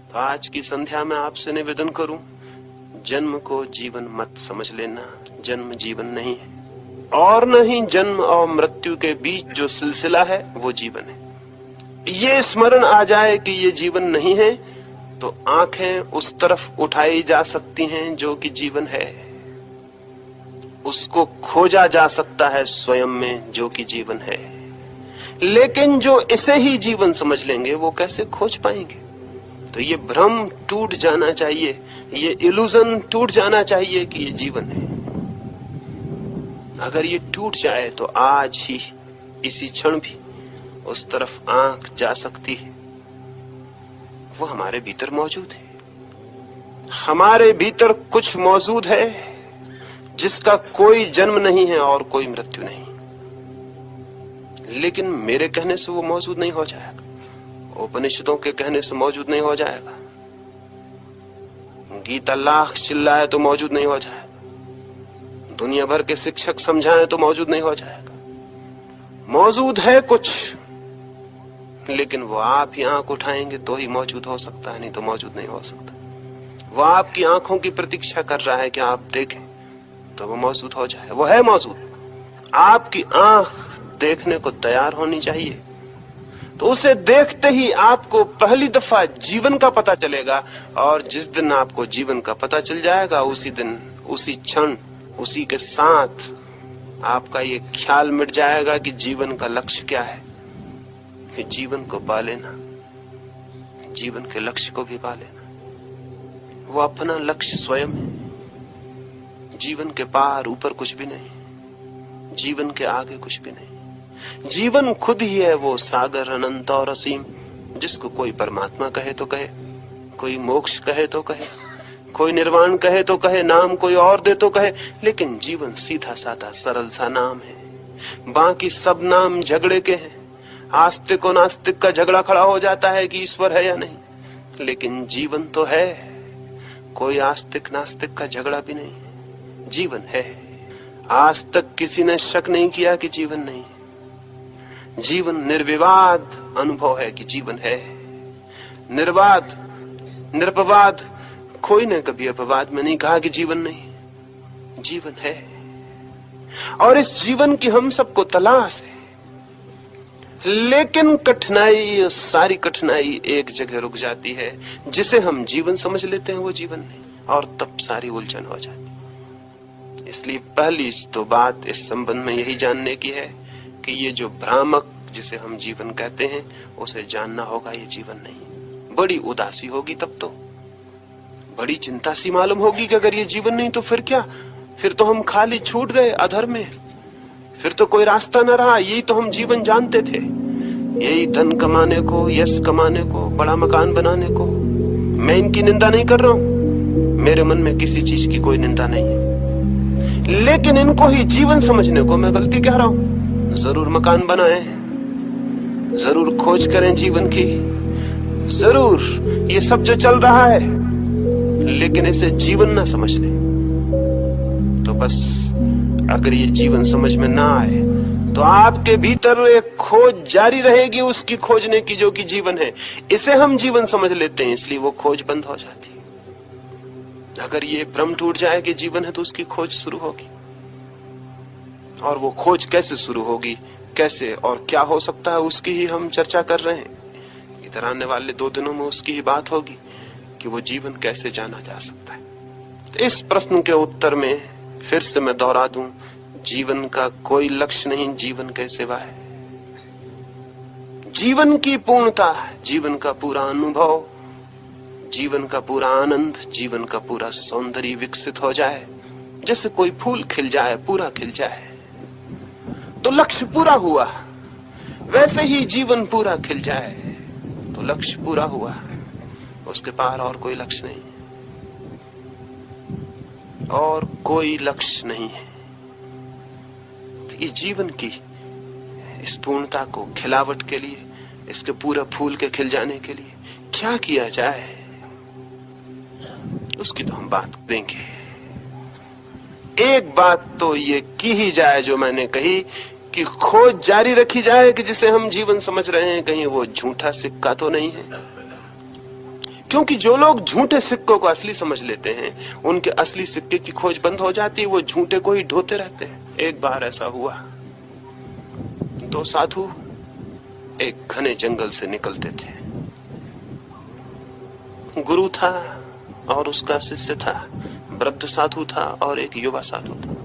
तो आज की संध्या में आपसे निवेदन करूं, जन्म को जीवन मत समझ लेना। जन्म जीवन नहीं है, और न ही जन्म और मृत्यु के बीच जो सिलसिला है वो जीवन है। ये स्मरण आ जाए कि ये जीवन नहीं है, तो आंखें उस तरफ उठाई जा सकती हैं जो कि जीवन है। उसको खोजा जा सकता है स्वयं में जो कि जीवन है। लेकिन जो इसे ही जीवन समझ लेंगे वो कैसे खोज पाएंगे? तो ये भ्रम टूट जाना चाहिए, ये इल्यूजन टूट जाना चाहिए कि ये जीवन है। अगर ये टूट जाए तो आज ही इसी क्षण भी उस तरफ आंख जा सकती है। वो हमारे भीतर मौजूद है। हमारे भीतर कुछ मौजूद है जिसका कोई जन्म नहीं है और कोई मृत्यु नहीं। लेकिन मेरे कहने से वो मौजूद नहीं हो जाएगा, उपनिषदों के कहने से मौजूद नहीं हो जाएगा, गीता लाख चिल्लाए तो मौजूद नहीं हो जाएगा, दुनिया भर के शिक्षक समझाएं तो मौजूद नहीं हो जाएगा। मौजूद है कुछ, लेकिन वो आप ही आंख उठाएंगे तो ही मौजूद हो सकता है, नहीं तो मौजूद नहीं हो सकता। वो आपकी आंखों की प्रतीक्षा कर रहा है कि आप देखें तो वो मौजूद हो जाए। वो है मौजूद। आपकी आंख देखने को तैयार होनी चाहिए। तो उसे देखते ही आपको पहली दफा जीवन का पता चलेगा, और जिस दिन आपको जीवन का पता चल जाएगा उसी दिन, उसी क्षण, उसी के साथ आपका ये ख्याल मिट जाएगा कि जीवन का लक्ष्य क्या है। कि जीवन को पा लेना, जीवन के लक्ष्य को भी पा लेना। वो अपना लक्ष्य स्वयं है। जीवन के पार ऊपर कुछ भी नहीं, जीवन के आगे कुछ भी नहीं। जीवन खुद ही है वो सागर अनंत और असीम, जिसको कोई परमात्मा कहे तो कहे, कोई मोक्ष कहे तो कहे, कोई निर्वाण कहे तो कहे, नाम कोई और दे तो कहे, लेकिन जीवन सीधा साधा सरल सा नाम है। बाकी सब नाम झगड़े के हैं। आस्तिक और नास्तिक का झगड़ा खड़ा हो जाता है कि ईश्वर है या नहीं, लेकिन जीवन तो है। कोई आस्तिक नास्तिक का झगड़ा भी नहीं, जीवन है। आज तक किसी ने शक नहीं किया कि जीवन नहीं। जीवन निर्विवाद अनुभव है कि जीवन है। निर्वाद, निरपवाद, कोई ने कभी अपवाद में नहीं कहा कि जीवन नहीं। जीवन है, और इस जीवन की हम सबको तलाश है। लेकिन कठिनाई, सारी कठिनाई एक जगह रुक जाती है। जिसे हम जीवन समझ लेते हैं वो जीवन नहीं, और तब सारी उलझन हो जाती है। इसलिए पहली तो बात इस संबंध में यही जानने की है कि ये जो भ्रामक जिसे हम जीवन कहते हैं उसे जानना होगा, ये जीवन नहीं। बड़ी उदासी होगी तब तो, बड़ी चिंता सी मालूम होगी कि अगर ये जीवन नहीं तो फिर क्या? फिर तो हम खाली छूट गए अधर में, फिर तो कोई रास्ता न रहा। यही तो हम जीवन जानते थे, यही धन कमाने को, यश कमाने को, बड़ा मकान बनाने को। मैं इनकी निंदा नहीं कर रहा हूं, मेरे मन में किसी चीज की कोई निंदा नहीं है, लेकिन इनको ही जीवन समझने को मैं गलती कह रहा हूं। जरूर मकान बनाएं, जरूर खोज करें जीवन की, जरूर ये सब जो चल रहा है, लेकिन इसे जीवन ना समझ ले तो बस, अगर ये जीवन समझ में ना आए तो आपके भीतर एक खोज जारी रहेगी उसकी खोजने की, जो कि जीवन है। इसे हम जीवन समझ लेते हैं, इसलिए वो खोज बंद हो जाती है। अगर ये भ्रम टूट जाए कि जीवन है तो उसकी खोज शुरू होगी। और वो खोज कैसे शुरू होगी, कैसे और क्या हो सकता है, उसकी ही हम चर्चा कर रहे हैं। इधर आने वाले 2 दिनों में उसकी ही बात होगी कि वो जीवन कैसे जाना जा सकता है। तो इस प्रश्न के उत्तर में फिर से मैं दोहरा दूं, जीवन का कोई लक्ष्य नहीं, जीवन के सिवा है। जीवन की पूर्णता, जीवन का पूरा अनुभव, जीवन का पूरा आनंद, जीवन का पूरा सौंदर्य विकसित हो जाए। जैसे कोई फूल खिल जाए, पूरा खिल जाए तो लक्ष्य पूरा हुआ, वैसे ही जीवन पूरा खिल जाए तो लक्ष्य पूरा हुआ। उसके पार और कोई लक्ष्य नहीं, और कोई लक्ष्य नहीं है। तो ये जीवन की इस पूर्णता को, खिलावट के लिए, इसके पूरे फूल के खिल जाने के लिए क्या किया जाए, उसकी तो हम बात करेंगे। एक बात तो ये की ही जाए जो मैंने कही, कि खोज जारी रखी जाए कि जिसे हम जीवन समझ रहे हैं कहीं वो झूठा सिक्का तो नहीं है। क्योंकि जो लोग झूठे सिक्कों को असली समझ लेते हैं, उनके असली सिक्के की खोज बंद हो जाती है, वो झूठे को ही ढोते रहते हैं। एक बार ऐसा हुआ, दो साधु एक घने जंगल से निकलते थे। गुरु था और उसका शिष्य था, वृद्ध साधु था और एक युवा साधु था।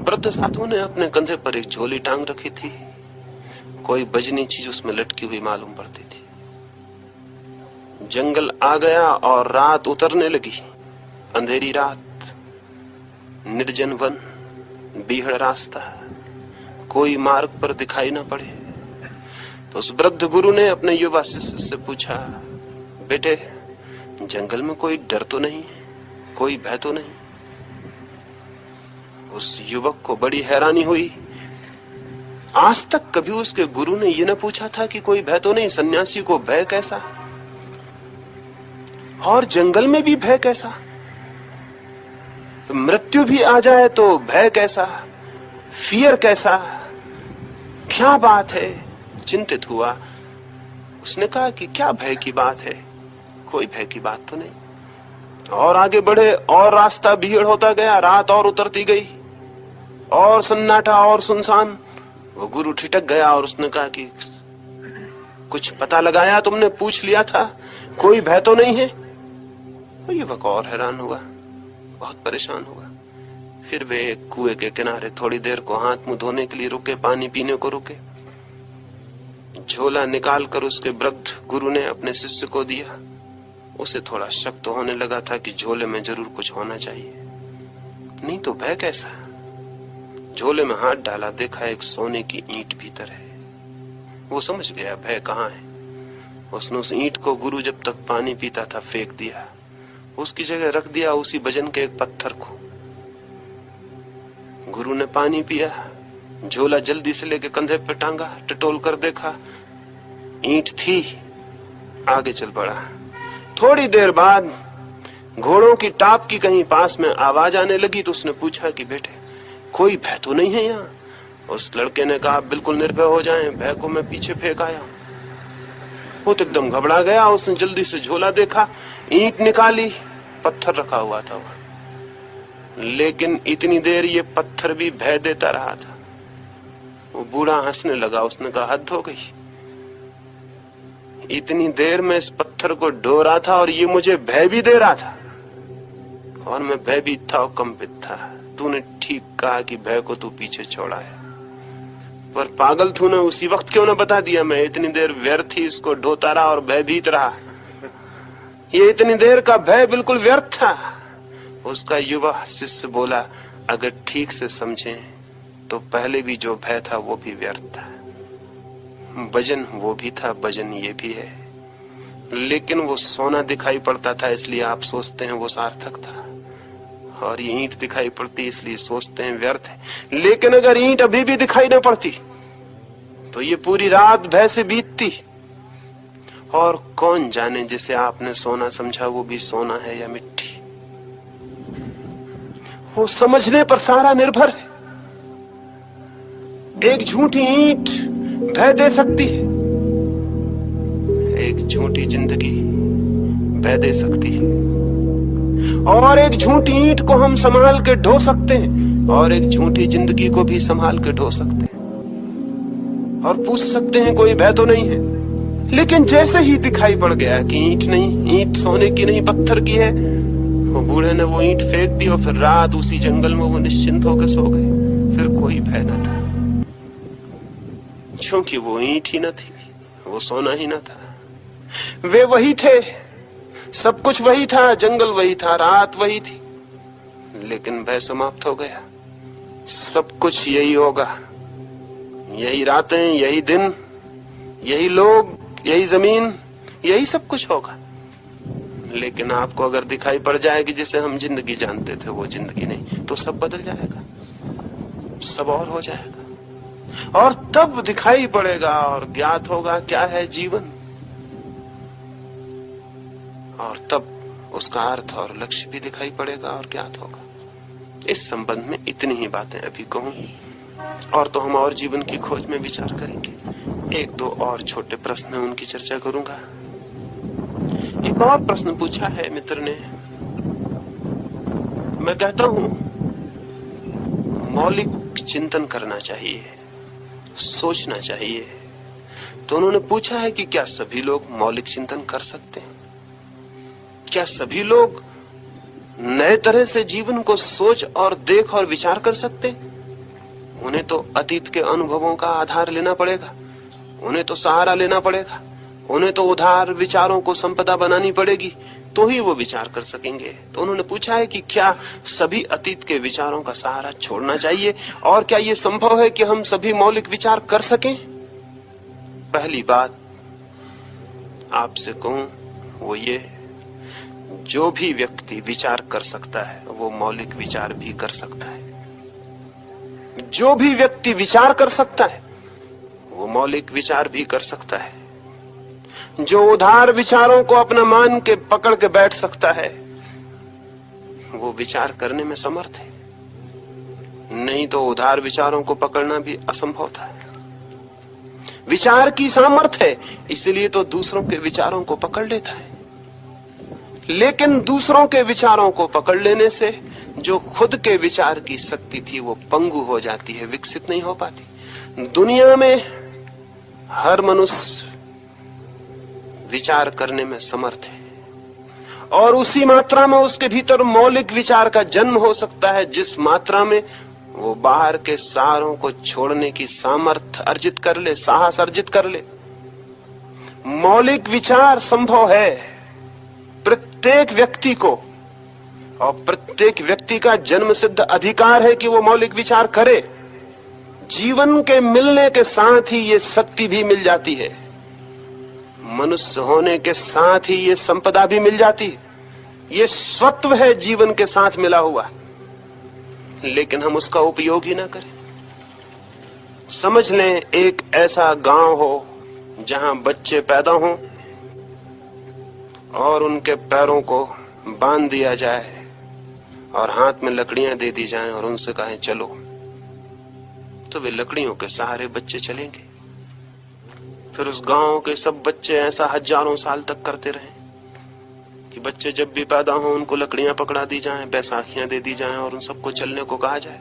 वृद्ध साधु ने अपने कंधे पर एक झोली टांग रखी थी, कोई बजनी चीज उसमें लटकी हुई मालूम पड़ती थी। जंगल आ गया और रात उतरने लगी, अंधेरी रात, निर्जन वन, बीहड़ रास्ता, कोई मार्ग पर दिखाई न पड़े। तो उस वृद्ध गुरु ने अपने युवा शिष्य से पूछा, बेटे जंगल में कोई डर तो नहीं, कोई भय तो नहीं? उस युवक को बड़ी हैरानी हुई। आज तक कभी उसके गुरु ने यह न पूछा था कि कोई भय तो नहीं, सन्यासी को भय कैसा, और जंगल में भी भय कैसा? मृत्यु भी आ जाए तो भय कैसा, फियर कैसा, क्या बात है? चिंतित हुआ। उसने कहा कि क्या भय की बात है, कोई भय की बात तो नहीं। और आगे बढ़े और रास्ता भीड़ होता गया, रात और उतरती गई और सन्नाटा और सुनसान। वो गुरु ठिठक गया और उसने कहा कि कुछ पता लगाया तुमने, पूछ लिया था, कोई भय तो नहीं है? वो युवक और हैरान हुआ, बहुत परेशान हुआ। फिर वे एक कुएं के किनारे थोड़ी देर को हाथ मुंह धोने के लिए रुके, पानी पीने को रुके। झोला निकालकर उसके वृद्ध गुरु ने अपने शिष्य को दिया। उसे थोड़ा शक तो होने लगा था कि झोले में जरूर कुछ होना चाहिए, नहीं तो भय कैसा? झोले में हाथ डाला, देखा एक सोने की ईंट भीतर है। वो समझ गया भय कहाँ है। उसने उस ईंट को गुरु जब तक पानी पीता था फेंक दिया, उसकी जगह रख दिया उसी वजन के एक पत्थर को। गुरु ने पानी पिया, झोला जल्दी से लेके कंधे पे टांगा, टटोल कर देखा, ईंट थी, आगे चल पड़ा। थोड़ी देर बाद घोड़ों की टाप की कहीं पास में आवाज आने लगी तो उसने पूछा कि बेटे कोई भय तो नहीं है यहाँ? उस लड़के ने कहा, बिल्कुल निर्भय हो जाएं, भय को मैं पीछे फेंक आया। वो तो एकदम घबरा गया। उसने जल्दी से झोला देखा, ईंट निकाली, पत्थर रखा हुआ था वहां। लेकिन इतनी देर ये पत्थर भी भय देता रहा था। वो बूढ़ा हंसने लगा। उसने कहा, हद हो गई, इतनी देर में इस पत्थर को ढो रहा था और ये मुझे भय भी दे रहा था, और मैं भयभीत था और कंपित था। तूने ठीक कहा कि भय को तू पीछे छोड़ा है, पर पागल तूने उसी वक्त क्यों न बता दिया? मैं इतनी देर व्यर्थ ही इसको ढोता रहा और भयभीत रहा। ये इतनी देर का भय बिल्कुल व्यर्थ था। उसका युवा शिष्य बोला, अगर ठीक से समझें तो पहले भी जो भय था वो भी व्यर्थ था। वजन वो भी था, वजन ये भी है, लेकिन वो सोना दिखाई पड़ता था इसलिए आप सोचते हैं वो सार्थक था, और ये ईंट दिखाई पड़ती इसलिए सोचते हैं व्यर्थ है। लेकिन अगर ईंट अभी भी दिखाई न पड़ती तो ये पूरी रात भय से बीतती, और कौन जाने जिसे आपने सोना समझा वो भी सोना है या मिट्टी। वो समझने पर सारा निर्भर है। एक झूठी ईंट भय दे सकती है, एक झूठी जिंदगी भय दे सकती है, और एक झूठी ईंट को हम संभाल के ढो सकते हैं और एक झूठी जिंदगी को भी संभाल के ढो सकते हैं, और पूछ सकते हैं कोई भय तो नहीं है। लेकिन जैसे ही दिखाई पड़ गया कि ईंट नहीं, ईंट सोने की नहीं पत्थर की है, वो बूढ़े ने वो ईंट फेंक दी और फिर रात उसी जंगल में वो निश्चिंत होकर सो गए। फिर कोई भय न था, क्योंकि वो ईंट ही न थी, वो सोना ही न था। वे वही थे, सब कुछ वही था, जंगल वही था, रात वही थी, लेकिन भय समाप्त हो गया। सब कुछ यही होगा, यही रातें, यही दिन, यही लोग, यही जमीन, यही सब कुछ होगा। लेकिन आपको अगर दिखाई पड़ जाएगी जिसे हम जिंदगी जानते थे वो जिंदगी नहीं, तो सब बदल जाएगा, सब और हो जाएगा, और तब दिखाई पड़ेगा और ज्ञात होगा क्या है जीवन, और तब उसका अर्थ और लक्ष्य भी दिखाई पड़ेगा और ज्ञात होगा। इस संबंध में इतनी ही बातें अभी कहूं, और तो हम और जीवन की खोज में विचार करेंगे। एक दो और छोटे प्रश्न हैं, उनकी चर्चा करूंगा। एक और प्रश्न पूछा है मित्र ने। मैं कहता हूं मौलिक चिंतन करना चाहिए, सोचना चाहिए। तो उन्होंने पूछा है कि क्या सभी लोग मौलिक चिंतन कर सकते हैं? क्या सभी लोग नए तरह से जीवन को सोच और देख और विचार कर सकते हैं? उन्हें तो अतीत के अनुभवों का आधार लेना पड़ेगा, उन्हें तो सहारा लेना पड़ेगा, उन्हें तो उधार विचारों को संपदा बनानी पड़ेगी, तो ही वो विचार कर सकेंगे। तो उन्होंने पूछा है कि क्या सभी अतीत के विचारों का सहारा छोड़ना चाहिए, और क्या ये संभव है कि हम सभी मौलिक विचार कर सकें? पहली बात आपसे कहूं वो ये, जो भी व्यक्ति विचार कर सकता है वो मौलिक विचार भी कर सकता है। जो भी व्यक्ति विचार कर सकता है वो मौलिक विचार भी कर सकता है। जो उधार विचारों को अपना मान के पकड़ के बैठ सकता है वो विचार करने में समर्थ है, नहीं तो उधार विचारों को पकड़ना भी असंभव था। विचार की सामर्थ्य है, इसलिए तो दूसरों के विचारों को पकड़ लेता है। लेकिन दूसरों के विचारों को पकड़ लेने से जो खुद के विचार की शक्ति थी वो पंगु हो जाती है, विकसित नहीं हो पाती। दुनिया में हर मनुष्य विचार करने में समर्थ है, और उसी मात्रा में उसके भीतर मौलिक विचार का जन्म हो सकता है जिस मात्रा में वो बाहर के सहारों को छोड़ने की सामर्थ्य अर्जित कर ले, साहस अर्जित कर ले। मौलिक विचार संभव है प्रत्येक व्यक्ति को, और प्रत्येक व्यक्ति का जन्म सिद्ध अधिकार है कि वो मौलिक विचार करे। जीवन के मिलने के साथ ही ये शक्ति भी मिल जाती है, मनुष्य होने के साथ ही ये संपदा भी मिल जाती है। ये स्वत्व है जीवन के साथ मिला हुआ, लेकिन हम उसका उपयोग ही ना करें। समझ लें एक ऐसा गांव हो जहां बच्चे पैदा हों और उनके पैरों को बांध दिया जाए और हाथ में लकड़ियां दे दी जाएं और उनसे कहें चलो, तो वे लकड़ियों के सहारे बच्चे चलेंगे। फिर उस गांव के सब बच्चे ऐसा हजारों साल तक करते रहे कि बच्चे जब भी पैदा हो उनको लकड़ियां पकड़ा दी जाएं, बैसाखियां दे दी जाएं और उन सबको चलने को कहा जाए,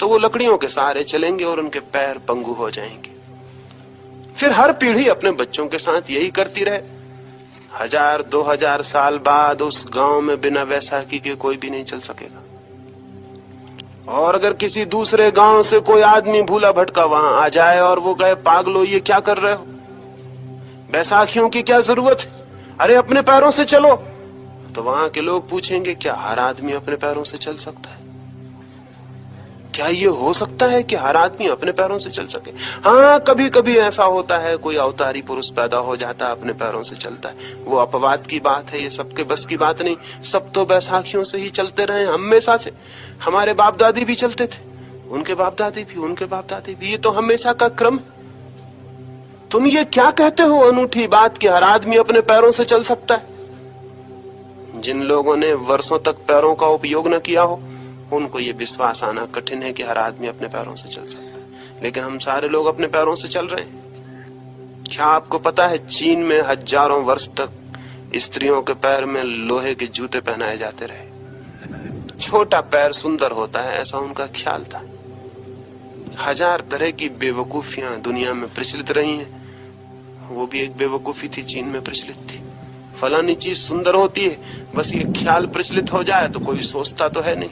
तो वो लकड़ियों के सहारे चलेंगे और उनके पैर पंगु हो जाएंगे। फिर हर पीढ़ी अपने बच्चों के साथ यही करती रहे। 1000-2000 साल बाद उस गांव में बिना बैसाखी के कोई भी नहीं चल सकेगा। और अगर किसी दूसरे गांव से कोई आदमी भूला भटका वहां आ जाए और वो कहे पागलो ये क्या कर रहे हो, बैसाखियों की क्या जरूरत है, अरे अपने पैरों से चलो, तो वहां के लोग पूछेंगे क्या हर आदमी अपने पैरों से चल सकता है? क्या ये हो सकता है कि हर आदमी अपने पैरों से चल सके? हाँ, कभी कभी ऐसा होता है, कोई अवतारी पुरुष पैदा हो जाता है अपने पैरों से चलता है, वो अपवाद की बात है, ये सबके बस की बात नहीं। सब तो बैसाखियों से ही चलते रहे हमेशा से। हमारे बाप दादी भी चलते थे, उनके बाप दादी भी, उनके बाप दादी भी, ये तो हमेशा का क्रम। तुम ये क्या कहते हो अनूठी बात कि हर आदमी अपने पैरों से चल सकता है? जिन लोगों ने वर्षों तक पैरों का उपयोग न किया हो उनको ये विश्वास आना कठिन है कि हर आदमी अपने पैरों से चल सकता है, लेकिन हम सारे लोग अपने पैरों से चल रहे हैं। क्या आपको पता है चीन में हजारों वर्ष तक स्त्रियों के पैर में लोहे के जूते पहनाए जाते रहे? छोटा पैर सुंदर होता है ऐसा उनका ख्याल था। 1000 तरह की बेवकूफियां दुनिया में प्रचलित रही हैं, वो भी एक बेवकूफी थी, चीन में प्रचलित थी। फलानी चीज सुंदर होती है, बस ये ख्याल प्रचलित हो जाए तो कोई सोचता तो है नहीं,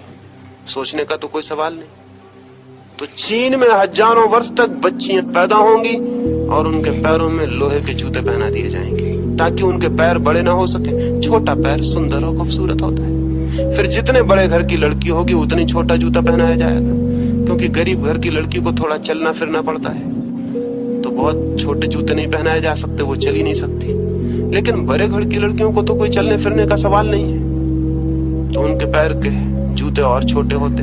सोचने का तो कोई सवाल नहीं। तो चीन में हजारों वर्ष तक बच्चियां पैदा होंगी और उनके पैरों में लोहे के जूते पहना दिए जाएंगे ताकि उनके पैर बड़े ना हो सके। छोटा पैर सुंदर और खूबसूरत होता है। फिर जितने बड़े घर की लड़की होगी उतनी छोटा जूता पहनाया जाएगा, क्योंकि गरीब घर की लड़की को थोड़ा चलना फिरना पड़ता है, तो बहुत छोटे जूते नहीं पहनाए जा सकते, वो चल ही नहीं सकती। लेकिन बड़े घर की लड़कियों को तो कोई चलने फिरने का सवाल नहीं है, तो उनके पैर के जूते और छोटे होते।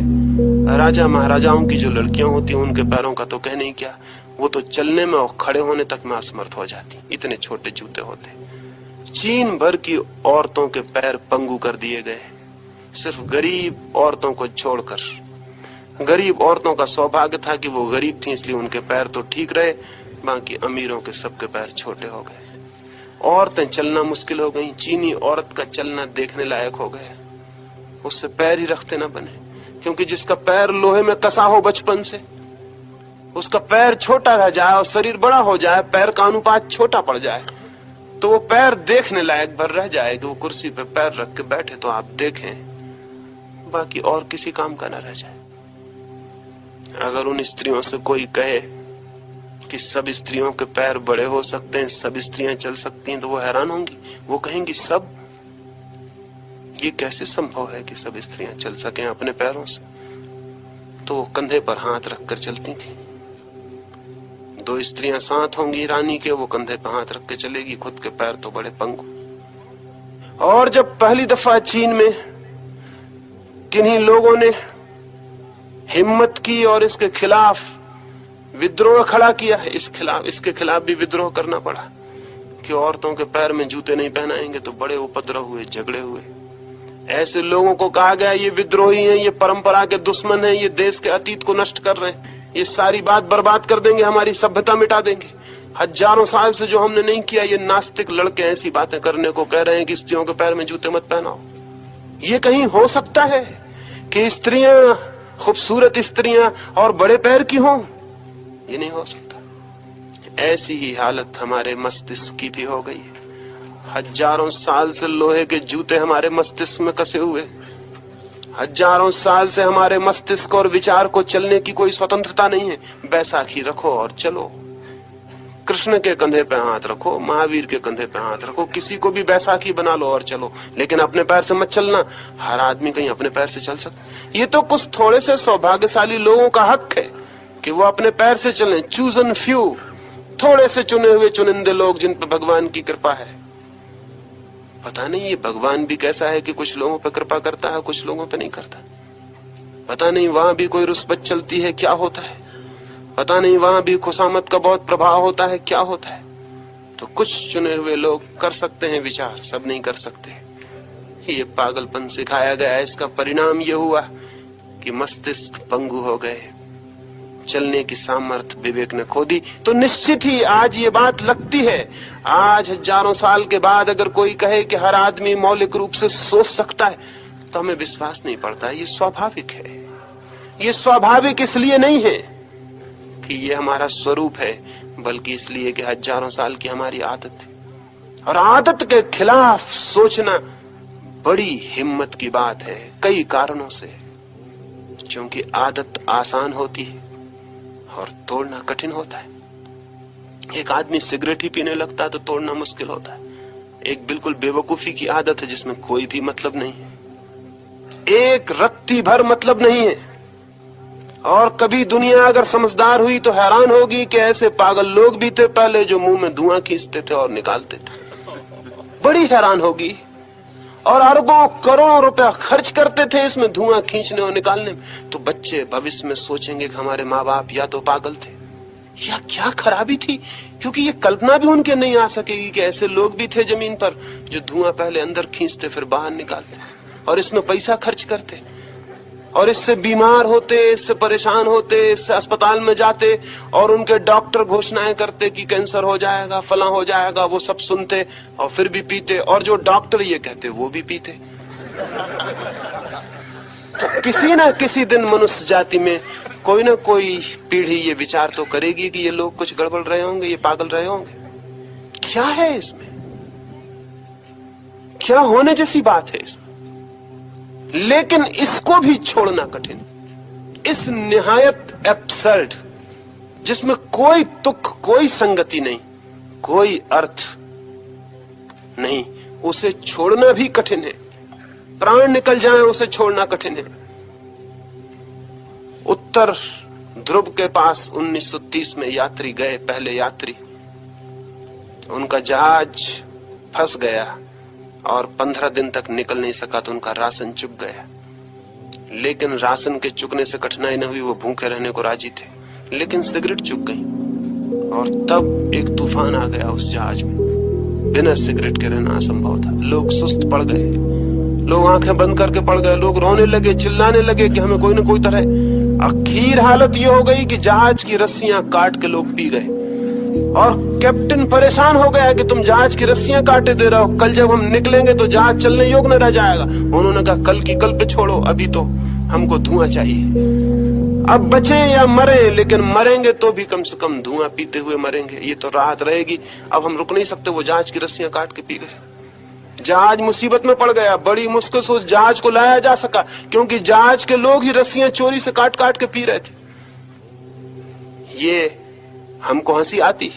राजा महाराजाओं की जो लड़कियां होती उनके पैरों का तो कहने ही क्या, वो तो चलने में और खड़े होने तक में असमर्थ हो जाती, इतने छोटे जूते होते। चीन भर की औरतों के पैर पंगु कर दिए गए, सिर्फ गरीब औरतों को छोड़कर। गरीब औरतों का सौभाग्य था कि वो गरीब थी, इसलिए उनके पैर तो ठीक रहे, बाकी अमीरों के सबके पैर छोटे हो गए। औरतें चलना मुश्किल हो गई। चीनी औरत का चलना देखने लायक हो गया। उससे पैर ही रखते न बने, क्योंकि जिसका पैर लोहे में कसा हो बचपन से, उसका पैर छोटा रह जाए और शरीर बड़ा हो जाए, पैर का अनुपात छोटा पड़ जाए, तो वो पैर देखने लायक भर रह जाए कि वो कुर्सी पे पैर रख के बैठे तो आप देखें, बाकी और किसी काम का न रह जाए। अगर उन स्त्रियों से कोई कहे कि सब स्त्रियों के पैर बड़े हो सकते हैं, सब स्त्रियां चल सकती हैं, तो वो हैरान होंगी। वो कहेंगी सब, ये कैसे संभव है कि सब स्त्रियां चल सकें अपने पैरों से? तो वो कंधे पर हाथ रखकर चलती थी। दो स्त्रियां साथ होंगी रानी के, वो कंधे पर हाथ रख के चलेगी, खुद के पैर तो बड़े पंगु। और जब पहली दफा चीन में किन्हीं लोगों ने हिम्मत की और इसके खिलाफ विद्रोह खड़ा किया, इसके खिलाफ भी विद्रोह करना पड़ा कि औरतों के पैर में जूते नहीं पहनाएंगे, तो बड़े उपद्रव हुए, झगड़े हुए। ऐसे लोगों को कहा गया ये विद्रोही हैं, ये परंपरा के दुश्मन हैं, ये देश के अतीत को नष्ट कर रहे हैं, ये सारी बात बर्बाद कर देंगे, हमारी सभ्यता मिटा देंगे। हजारों साल से जो हमने नहीं किया, ये नास्तिक लड़के ऐसी बातें करने को कह रहे हैं कि स्त्रियों के पैर में जूते मत पहनाओ। ये कहीं हो सकता है कि स्त्रियां, खूबसूरत स्त्रियां और बड़े पैर की हों? ये नहीं हो सकता। ऐसी ही हालत हमारे मस्तिष्क की भी हो गई है। हजारों साल से लोहे के जूते हमारे मस्तिष्क में कसे हुए, हजारों साल से हमारे मस्तिष्क और विचार को चलने की कोई स्वतंत्रता नहीं है। बैसाखी रखो और चलो, कृष्ण के कंधे पे हाथ रखो, महावीर के कंधे पे हाथ रखो, किसी को भी बैसाखी बना लो और चलो, लेकिन अपने पैर से मत चलना। हर आदमी कहीं अपने पैर से चल सकता। ये तो कुछ थोड़े से सौभाग्यशाली लोगों का हक है कि वो अपने पैर से चलें। चूजन फ्यू, थोड़े से चुने हुए चुनिंदे लोग जिन पर भगवान की कृपा है। पता नहीं ये भगवान भी कैसा है कि कुछ लोगों पर कृपा करता है, कुछ लोगों पर नहीं करता। पता नहीं वहां भी कोई रुस्बत चलती है, क्या होता है? पता नहीं वहां भी खुशामद का बहुत प्रभाव होता है, क्या होता है? तो कुछ चुने हुए लोग कर सकते हैं विचार, सब नहीं कर सकते। ये पागलपन सिखाया गया है। इसका परिणाम ये हुआ कि मस्तिष्क पंगु हो गए, चलने की सामर्थ्य विवेक ने खो दी। तो निश्चित ही आज ये बात लगती है, आज हजारों साल के बाद अगर कोई कहे कि हर आदमी मौलिक रूप से सोच सकता है, तो हमें विश्वास नहीं पड़ता। ये स्वाभाविक है। ये स्वाभाविक इसलिए नहीं है कि ये हमारा स्वरूप है, बल्कि इसलिए कि हजारों साल की हमारी आदत है। और आदत के खिलाफ सोचना बड़ी हिम्मत की बात है, कई कारणों से। क्योंकि आदत आसान होती है और तोड़ना कठिन होता है। एक आदमी सिगरेट ही पीने लगता है तो तोड़ना मुश्किल होता है। एक बिल्कुल बेवकूफी की आदत है जिसमें कोई भी मतलब नहीं है, एक रत्ती भर मतलब नहीं है। और कभी दुनिया अगर समझदार हुई तो हैरान होगी कि ऐसे पागल लोग भी थे पहले जो मुंह में धुआं खींचते थे और निकालते थे। बड़ी हैरान होगी। और अरबों करोड़ों रुपया खर्च करते थे इसमें धुआं खींचने और निकालने में। तो बच्चे भविष्य में सोचेंगे कि हमारे माँ बाप या तो पागल थे या क्या खराबी थी, क्योंकि ये कल्पना भी उनके नहीं आ सकेगी कि ऐसे लोग भी थे जमीन पर जो धुआं पहले अंदर खींचते फिर बाहर निकालते और इसमें पैसा खर्च करते और इससे बीमार होते, इससे परेशान होते, इससे अस्पताल में जाते और उनके डॉक्टर घोषणाएं करते कि कैंसर हो जाएगा, फला हो जाएगा। वो सब सुनते और फिर भी पीते, और जो डॉक्टर ये कहते वो भी पीते। तो किसी न किसी दिन मनुष्य जाति में कोई ना कोई पीढ़ी ये विचार तो करेगी कि ये लोग कुछ गड़बड़ रहे होंगे, ये पागल रहे होंगे। क्या है इसमें? क्या होने जैसी बात है इसमें? लेकिन इसको भी छोड़ना कठिन। इस निहायत एब्सर्ड, जिसमें कोई तुक, कोई संगति नहीं, कोई अर्थ नहीं, उसे छोड़ना भी कठिन है। प्राण निकल जाए उसे छोड़ना कठिन है। उत्तर ध्रुव के पास 1930 में यात्री गए, पहले यात्री। उनका जहाज फंस गया और 15 दिन तक निकल नहीं सका तो उनका राशन चुक गया। लेकिन राशन के चुकने से कठिनाई न हुई, वो भूखे रहने को राजी थे। लेकिन सिगरेट चुक गई और तब एक तूफान आ गया उस जहाज में। बिना सिगरेट के रहना असंभव था। लोग सुस्त पड़ गए, लोग आंखें बंद करके पड़ गए, लोग रोने लगे, चिल्लाने लगे कि हमें कोई न कोई तरह। आखिर हालत ये हो गई कि जहाज की रस्सियां काट के लोग पी गए और कैप्टन परेशान हो गया कि तुम जहाज की रस्सियां काटे दे रहे हो, कल जब हम निकलेंगे तो जहाज चलने योग्य न रह जाएगा। उन्होंने कहा कल की कल पे छोड़ो, अभी तो हमको धुआं चाहिए। अब बचे या मरे, लेकिन मरेंगे तो भी कम से कम धुआं पीते हुए मरेंगे, ये तो राहत रहेगी। अब हम रुक नहीं सकते। वो जहाज की रस्सियां काट के पी गए। जहाज मुसीबत में पड़ गया। बड़ी मुश्किल से उस जहाज को लाया जा सका, क्योंकि जहाज के लोग ही रस्सियां चोरी से काट काट के पी रहे थे। ये हमको हंसी आती,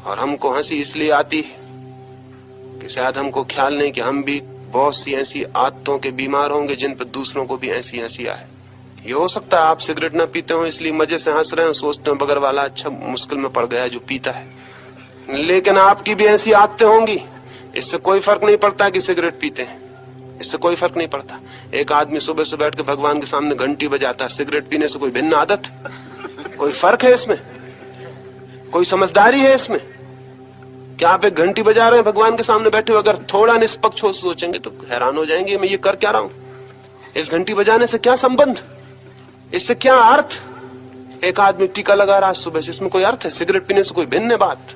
और हमको हंसी इसलिए आती कि शायद हमको ख्याल नहीं कि हम भी बहुत सी ऐसी आदतों के बीमार होंगे जिन पर दूसरों को भी ऐसी हंसी आए। ये हो सकता है आप सिगरेट ना पीते हो इसलिए मजे से हंस रहे हो, सोचते हो बगल वाला अच्छा मुश्किल में पड़ गया जो पीता है, लेकिन आपकी भी ऐसी आदतें होंगी। इससे कोई फर्क नहीं पड़ता कि सिगरेट पीते हैं, इससे कोई फर्क नहीं पड़ता। एक आदमी सुबह से बैठ के भगवान के सामने घंटी बजाता है, सिगरेट पीने से कोई भिन्न आदत? कोई फर्क है इसमें? कोई समझदारी है इसमें? क्या आप एक घंटी बजा रहे हैं भगवान के सामने बैठे हो? अगर थोड़ा निष्पक्ष हो सोचेंगे तो हैरान हो जाएंगे, मैं ये कर क्या रहा हूं? इस घंटी बजाने से क्या संबंध? इससे क्या अर्थ? एक आदमी टीका लगा रहा है सुबह से, इसमें कोई अर्थ है? सिगरेट पीने से कोई भिन्न बात?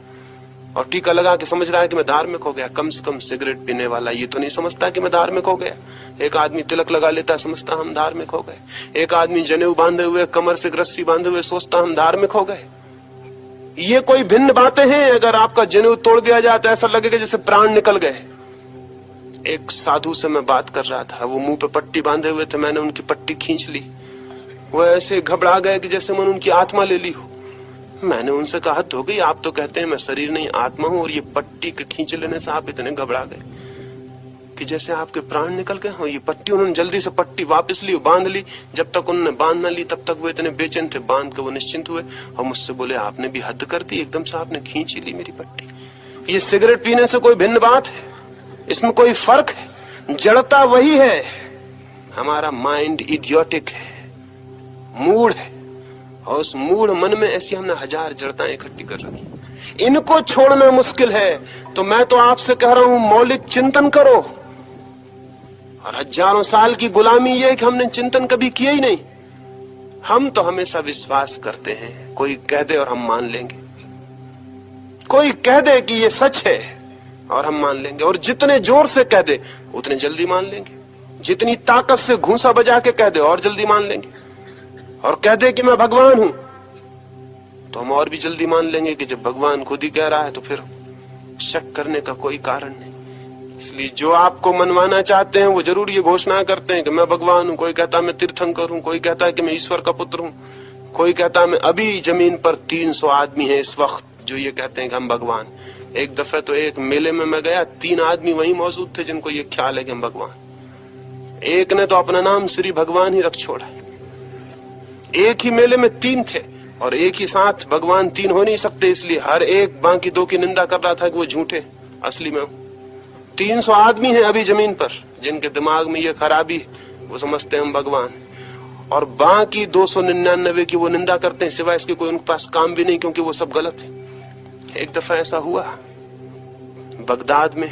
और टीका लगा के समझ रहा है कि मैं धार्मिक हो गया। कम से कम सिगरेट पीने वाला ये तो नहीं समझता कि मैं धार्मिक हो गया। एक आदमी तिलक लगा लेता, समझता हम धार्मिक हो गए। एक आदमी जनेऊ बांधे हुए, कमर से रस्सी बांधे हुए, सोचता हम धार्मिक हो गए। ये कोई भिन्न बातें हैं? अगर आपका जनेऊ तोड़ दिया जाए तो ऐसा लगेगा जैसे प्राण निकल गए। एक साधु से मैं बात कर रहा था, वो मुंह पे पट्टी बांधे हुए थे, मैंने उनकी पट्टी खींच ली। वो ऐसे घबरा गए कि जैसे मैंने उनकी आत्मा ले ली हो। मैंने उनसे कहा हद हो गई, आप तो कहते हैं मैं शरीर नहीं आत्मा हूं, और ये पट्टी के खींच लेने से आप इतने घबरा गए कि जैसे आपके प्राण निकल गए हो। ये पट्टी, उन्होंने जल्दी से पट्टी वापस ली, बांध ली। जब तक उन्होंने बांध न ली तब तक वो इतने बेचैन थे। बांध के वो निश्चिंत हुए और मुझसे बोले आपने भी हद कर दी, एकदम से आपने खींच ही ली मेरी पट्टी। ये सिगरेट पीने से कोई भिन्न बात है? इसमें कोई फर्क है? जड़ता वही है। हमारा माइंड इडियोटिक है, मूड है, और उस मूड मन में ऐसी हमने हजार जड़ताएं इकट्ठी कर रखी। इनको छोड़ना मुश्किल है। तो मैं तो आपसे कह रहा हूं मौलिक चिंतन करो। और हजारों साल की गुलामी ये है कि हमने चिंतन कभी किया ही नहीं। हम तो हमेशा विश्वास करते हैं, कोई कह दे और हम मान लेंगे। कोई कह दे कि ये सच है और हम मान लेंगे, और जितने जोर से कह दे उतने जल्दी मान लेंगे। जितनी ताकत से घूंसा बजा के कह दे और जल्दी मान लेंगे। और कह दे कि मैं भगवान हूं तो हम और भी जल्दी मान लेंगे कि जब भगवान खुद ही कह रहा है तो फिर शक करने का कोई कारण नहीं। इसलिए जो आपको मनवाना चाहते हैं वो जरूर ये घोषणा करते हैं कि मैं भगवान हूं। कोई कहता मैं तीर्थंकर हूं, कोई कहता है कि मैं ईश्वर का पुत्र हूं, कोई कहता है मैं। अभी जमीन पर 300 आदमी हैं इस वक्त जो ये कहते हैं कि हम भगवान। एक दफे तो एक मेले में मैं गया, 3 आदमी वहीं मौजूद थे जिनको ये ख्याल है कि हम भगवान। एक ने तो अपना नाम श्री भगवान ही रख छोड़ा। एक ही मेले में 3 थे, और एक ही साथ भगवान 3 हो नहीं सकते, इसलिए हर एक बाकी 2 की निंदा कर रहा था कि वो झूठे, असली में 300 आदमी हैं अभी जमीन पर जिनके दिमाग में ये खराबी, वो समझते हैं हम भगवान, और बाकी 299 की वो निंदा करते हैं। सिवाय इसके कोई उनके पास काम भी नहीं, क्योंकि वो सब गलत है। एक दफा ऐसा हुआ बगदाद में,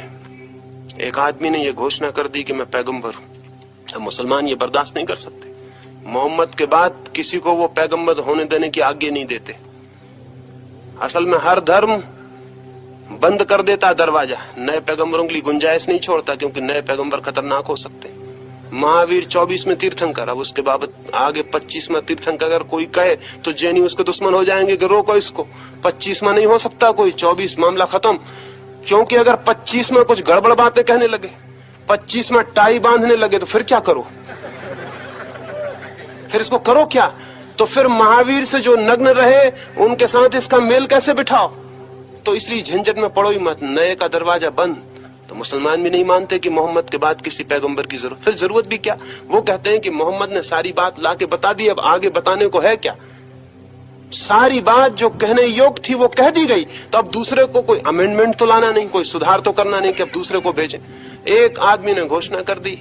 एक आदमी ने ये घोषणा कर दी कि मैं पैगंबर हूं। अब मुसलमान ये बर्दाश्त नहीं कर सकते। मोहम्मद के बाद किसी को वो पैगंबर होने देने की आज्ञा नहीं देते। असल में हर धर्म बंद कर देता दरवाजा, नए पैगंबरों के लिए गुंजाइश नहीं छोड़ता, क्योंकि नए पैगंबर खतरनाक हो सकते। महावीर 24 में तीर्थंकर, अब उसके बाद आगे 25 में तीर्थंकर अगर कोई कहे तो जैनी उसके दुश्मन हो जाएंगे कि रोको इसको। 25 में नहीं हो सकता कोई, 24 मामला खत्म। क्योंकि अगर 25 में कुछ गड़बड़ बातें कहने लगे, 25 में टाई बांधने लगे तो फिर क्या करो? फिर इसको करो क्या? तो फिर महावीर से जो नग्न रहे उनके साथ इसका मेल कैसे बिठाओ? तो इसलिए झंझट में पड़ो ही मत, नए का दरवाजा बंद। तो मुसलमान भी नहीं मानते कि मोहम्मद के बाद किसी पैगंबर की जरूरत। फिर जरूरत भी क्या? वो कहते हैं कि मोहम्मद ने सारी बात ला के बता दी, अब आगे बताने को है क्या? सारी बात जो कहने योग्य थी वो कह दी गई, तो अब दूसरे को कोई अमेंडमेंट तो लाना नहीं, कोई सुधार तो करना नहीं कि अब दूसरे को भेजें। एक आदमी ने घोषणा कर दी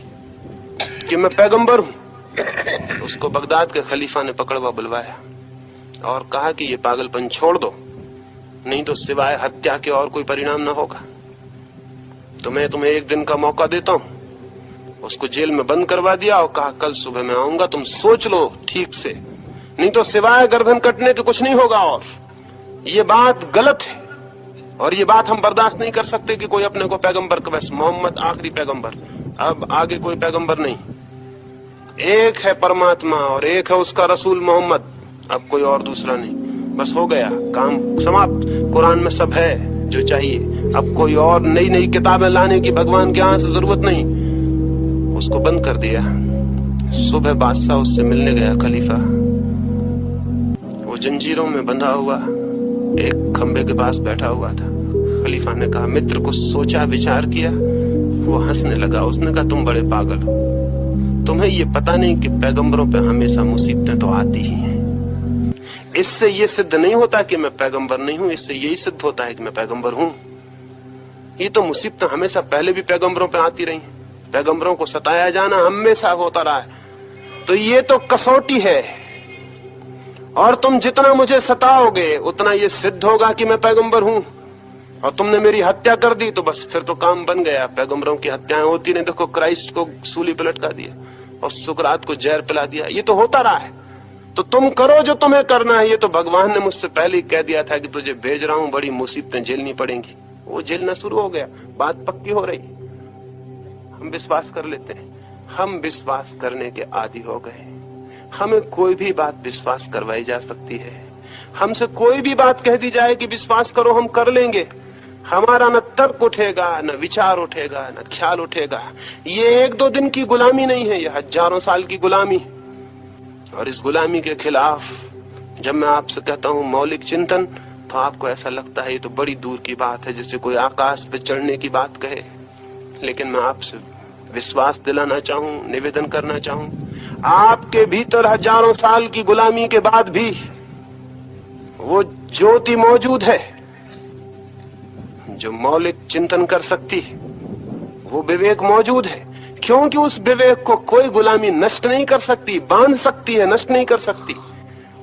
कि मैं पैगंबर हूं, उसको बगदाद के खलीफा ने पकड़वा बुलवाया और कहा कि ये पागलपन छोड़ दो, नहीं तो सिवाय हत्या के और कोई परिणाम ना होगा। तो मैं तुम्हें 1 दिन का मौका देता हूं। उसको जेल में बंद करवा दिया और कहा कल सुबह मैं आऊंगा, तुम सोच लो ठीक से, नहीं तो सिवाय गर्दन कटने के कुछ नहीं होगा। और ये बात गलत है और ये बात हम बर्दाश्त नहीं कर सकते कि कोई अपने को पैगंबर का, बस मोहम्मद आखिरी पैगंबर, अब आगे कोई पैगंबर नहीं। एक है परमात्मा और एक है उसका रसूल मोहम्मद, अब कोई और दूसरा नहीं। बस हो गया, काम समाप्त। कुरान में सब है जो चाहिए। अब कोई और नई नई किताबें लाने की भगवान के यहाँ से जरूरत नहीं। उसको बंद कर दिया। सुबह बादशाह उससे मिलने गया, खलीफा। वो जंजीरों में बंधा हुआ एक खंबे के पास बैठा हुआ था। खलीफा ने कहा, मित्र, कुछ सोचा विचार किया? वो हंसने लगा। उसने कहा, तुम बड़े पागल हो, तुम्हें ये पता नहीं कि पैगंबरों पे हमेशा मुसीबतें तो आती ही हैं। इससे ये सिद्ध नहीं होता कि मैं पैगंबर नहीं हूं, इससे यही सिद्ध होता है कि मैं पैगंबर हूं। ये तो मुसीबतें हमेशा पहले भी पैगंबरों पे आती रही, पैगंबरों को सताया जाना हमेशा होता रहा है। तो ये तो कसौटी है, और तुम जितना मुझे सताओगे उतना ये सिद्ध होगा कि मैं पैगंबर हूं। और तुमने मेरी हत्या कर दी तो बस फिर तो काम बन गया। पैगंबरों की हत्याएं होती नहीं, देखो क्राइस्ट को सूली पे लटका दिया और सुकरात को जहर पिला दिया, ये तो होता रहा है। तो तुम करो जो तुम्हें करना है। ये तो भगवान ने मुझसे पहले ही कह दिया था कि तुझे भेज रहा हूं, बड़ी मुसीबतें झेलनी पड़ेंगी। वो झेलना शुरू हो गया, बात पक्की हो रही। हम विश्वास कर लेते हैं, हम विश्वास करने के आदी हो गए। हमें कोई भी बात विश्वास करवाई जा सकती है, हमसे कोई भी बात कह दी जाए कि विश्वास करो, हम कर लेंगे। हमारा न तर्क उठेगा, न विचार उठेगा, न ख्याल उठेगा। ये एक दो दिन की गुलामी नहीं है, ये हजारों साल की गुलामी। और इस गुलामी के खिलाफ जब मैं आपसे कहता हूं मौलिक चिंतन, तो आपको ऐसा लगता है ये तो बड़ी दूर की बात है, जैसे कोई आकाश पे चढ़ने की बात कहे। लेकिन मैं आपसे विश्वास दिलाना चाहूं, निवेदन करना चाहूं, आपके भीतर हजारों साल की गुलामी के बाद भी वो ज्योति मौजूद है जो मौलिक चिंतन कर सकती है। वो विवेक मौजूद है, क्योंकि उस विवेक को कोई गुलामी नष्ट नहीं कर सकती। बांध सकती है, नष्ट नहीं कर सकती।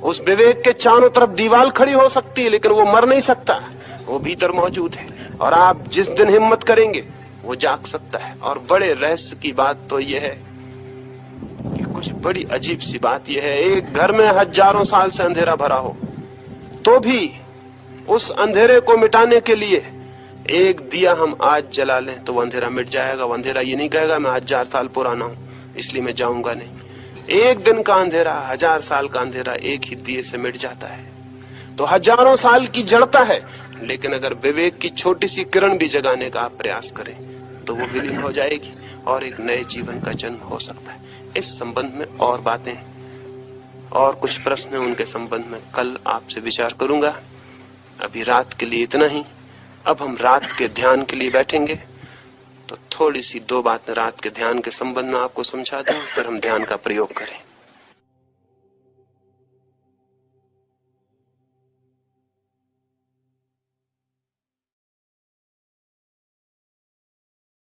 उस विवेक के चारों तरफ दीवार खड़ी हो सकती है, लेकिन वो मर नहीं सकता, वो भीतर मौजूद है। और आप जिस दिन हिम्मत करेंगे वो जाग सकता है। और बड़े रहस्य की बात तो यह है कि कुछ बड़ी अजीब सी बात यह है, एक घर में हजारों साल से अंधेरा भरा हो तो भी उस अंधेरे को मिटाने के लिए एक दिया हम आज जला लें तो वो अंधेरा मिट जाएगा। वो अंधेरा ये नहीं कहेगा मैं 1000 साल पुराना हूं इसलिए मैं जाऊंगा नहीं। एक दिन का अंधेरा, 1000 साल का अंधेरा एक ही दिए से मिट जाता है। तो हजारों साल की जड़ता है, लेकिन अगर विवेक की छोटी सी किरण भी जगाने का आप प्रयास करें तो वो विलीन हो जाएगी और एक नए जीवन का जन्म हो सकता है। इस संबंध में और बातें और कुछ प्रश्न उनके संबंध में कल आपसे विचार करूंगा। अभी रात के लिए इतना ही। अब हम रात के ध्यान के लिए बैठेंगे, तो थोड़ी सी 2 बातें रात के ध्यान के संबंध में आपको समझा दूं, फिर हम ध्यान का प्रयोग करें।